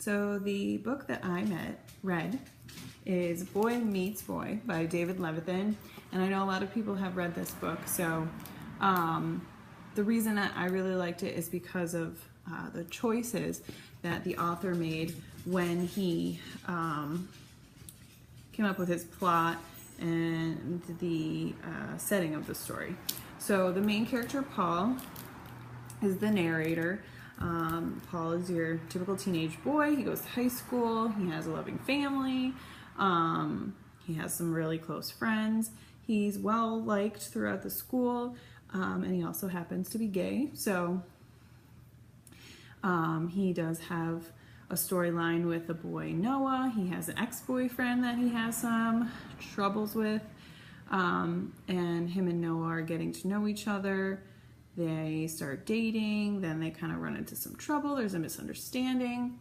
So the book that I read is Boy Meets Boy by David Levithan, and I know a lot of people have read this book. So the reason that I really liked it is because of the choices that the author made when he came up with his plot and the setting of the story. So the main character, Paul, is the narrator. Paul is your typical teenage boy. He goes to high school. He has a loving family. He has some really close friends. He's well liked throughout the school, and he also happens to be gay. So he does have a storyline with the boy Noah. He has an ex-boyfriend that he has some troubles with, and him and Noah are getting to know each other. They start dating, then they kind of run into some trouble. There's a misunderstanding,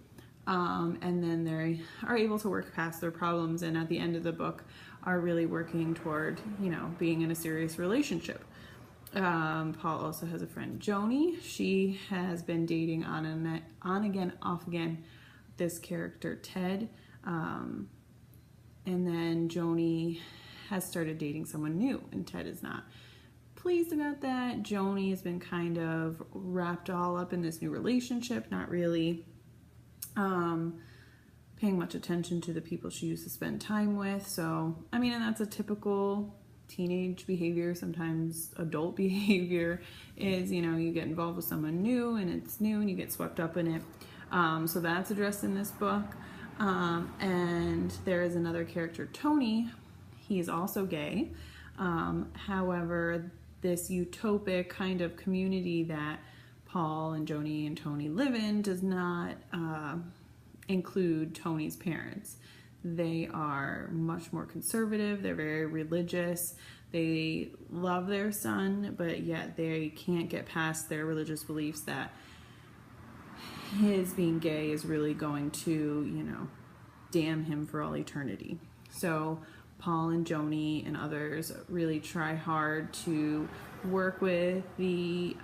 and then they are able to work past their problems, and at the end of the book are really working toward, being in a serious relationship. Paul also has a friend, Joni. She has been dating on again, off again, this character, Ted. And then Joni has started dating someone new, and Ted is not pleased about that. Joni has been kind of wrapped all up in this new relationship, not really paying much attention to the people she used to spend time with. So, and that's a typical teenage behavior, sometimes adult behavior, is, you get involved with someone new and it's new and you get swept up in it. So that's addressed in this book. And there is another character, Tony. He's also gay. However, this utopic kind of community that Paul and Joni and Tony live in does not include Tony's parents. They are much more conservative. They're very religious. They love their son, but yet they can't get past their religious beliefs that his being gay is really going to, damn him for all eternity. So Paul and Joni and others really try hard to work with the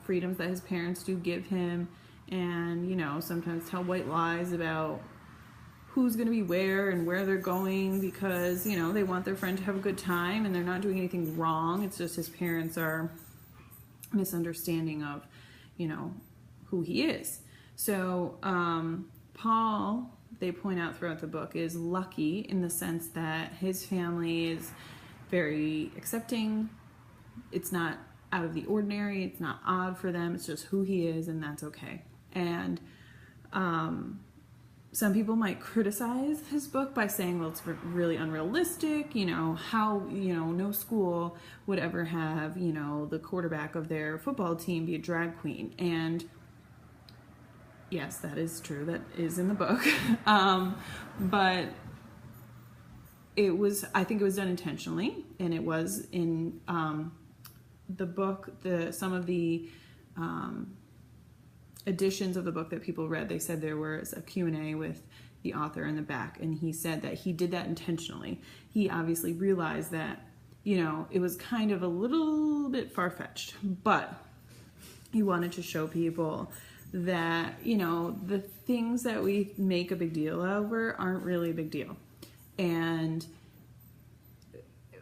freedoms that his parents do give him, and sometimes tell white lies about who's going to be where and where they're going, because they want their friend to have a good time and they're not doing anything wrong. It's just his parents are misunderstanding of who he is. So Paul, they point out throughout the book, is lucky in the sense that his family is very accepting. It's not out of the ordinary. It's not odd for them. It's just who he is, and that's okay. And some people might criticize his book by saying, well, it's really unrealistic, how, no school would ever have, the quarterback of their football team be a drag queen. And yes, that is true. That is in the book. But I think it was done intentionally, and it was in the book, some of the editions of the book that people read, they said there was a Q&A with the author in the back, and he said that he did that intentionally. He obviously realized that, it was kind of a little bit far-fetched, but he wanted to show people that, the things that we make a big deal over aren't really a big deal. And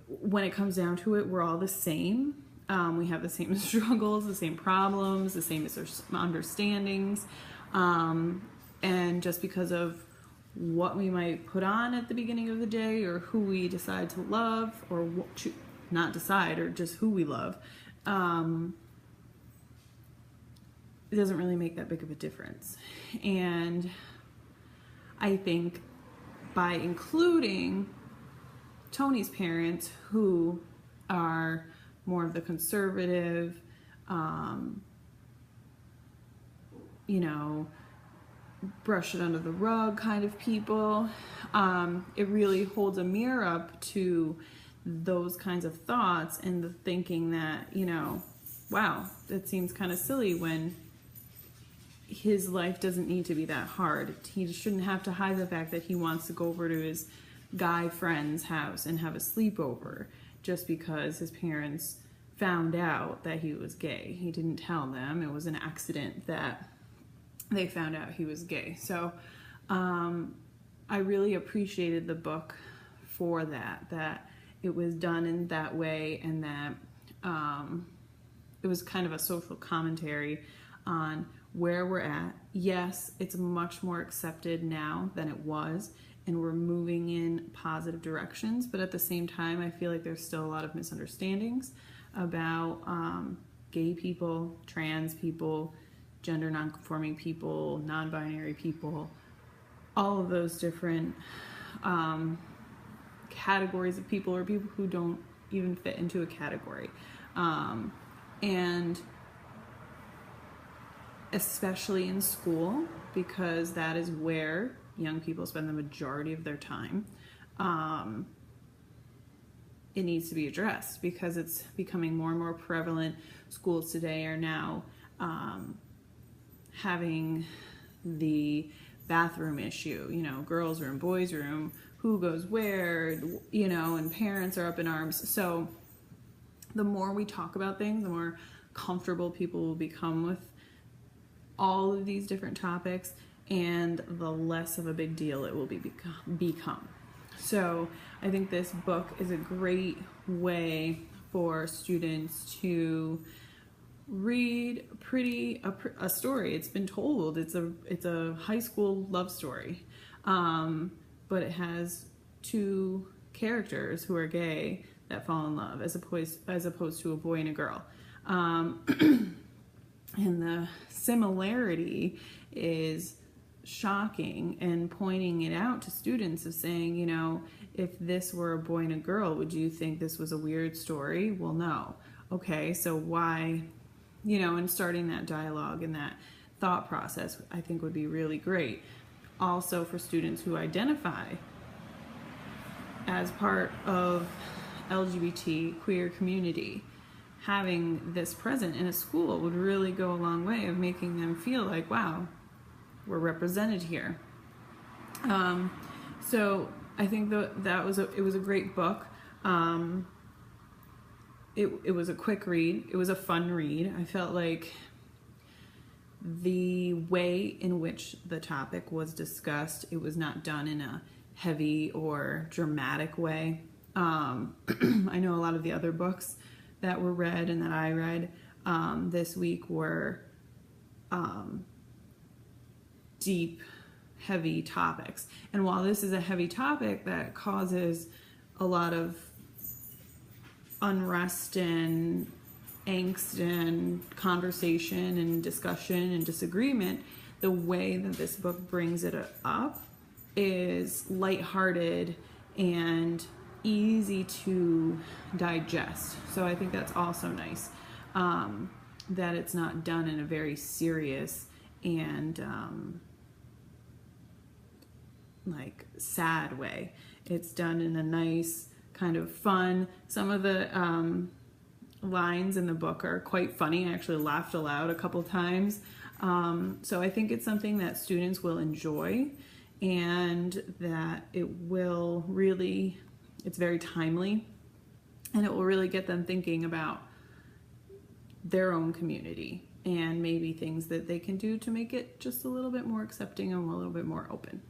when it comes down to it, we're all the same. We have the same struggles, the same problems, the same misunderstandings. And just because of what we might put on at the beginning of the day, or who we decide to love, or not decide, or just who we love, it doesn't really make that big of a difference. And I think by including Tony's parents, who are more of the conservative, brush it under the rug kind of people, it really holds a mirror up to those kinds of thoughts and the thinking that, wow, that seems kind of silly when his life doesn't need to be that hard. He shouldn't have to hide the fact that he wants to go over to his guy friend's house and have a sleepover just because his parents found out that he was gay. He didn't tell them. It was an accident that they found out he was gay. So I really appreciated the book for that it was done in that way, and that it was kind of a social commentary on where we're at. Yes, it's much more accepted now than it was, and we're moving in positive directions, but at the same time, I feel like there's still a lot of misunderstandings about gay people, trans people, gender nonconforming people, non-binary people, all of those different categories of people, or people who don't even fit into a category. And especially in school, because that is where young people spend the majority of their time, it needs to be addressed because it's becoming more and more prevalent. Schools today are now having the bathroom issue, girls' room, boys' room, who goes where, and parents are up in arms. So the more we talk about things, the more comfortable people will become with all of these different topics, and the less of a big deal it will become. So I think this book is a great way for students to read a story. It's been told. It's a high school love story, but it has two characters who are gay that fall in love, as opposed to a boy and a girl. And the similarity is shocking, and pointing it out to students of saying, if this were a boy and a girl, would you think this was a weird story? Well, no. Okay, so why, and starting that dialogue and that thought process, I think would be really great. Also for students who identify as part of LGBT queer community, having this present in a school would really go a long way of making them feel like, wow, we're represented here. So I think it was a great book. It was a quick read. It was a fun read. I felt like the way in which the topic was discussed, it was not done in a heavy or dramatic way. I know a lot of the other books that were read and that I read this week were deep, heavy topics. And while this is a heavy topic that causes a lot of unrest and angst and conversation and discussion and disagreement, the way that this book brings it up is lighthearted and easy to digest. So I think that's also nice, that it's not done in a very serious and sad way. It's done in a nice kind of fun. Some of the lines in the book are quite funny. I actually laughed aloud a couple times. So I think it's something that students will enjoy, and that it will really, it's very timely, and it will really get them thinking about their own community and maybe things that they can do to make it just a little bit more accepting and a little bit more open.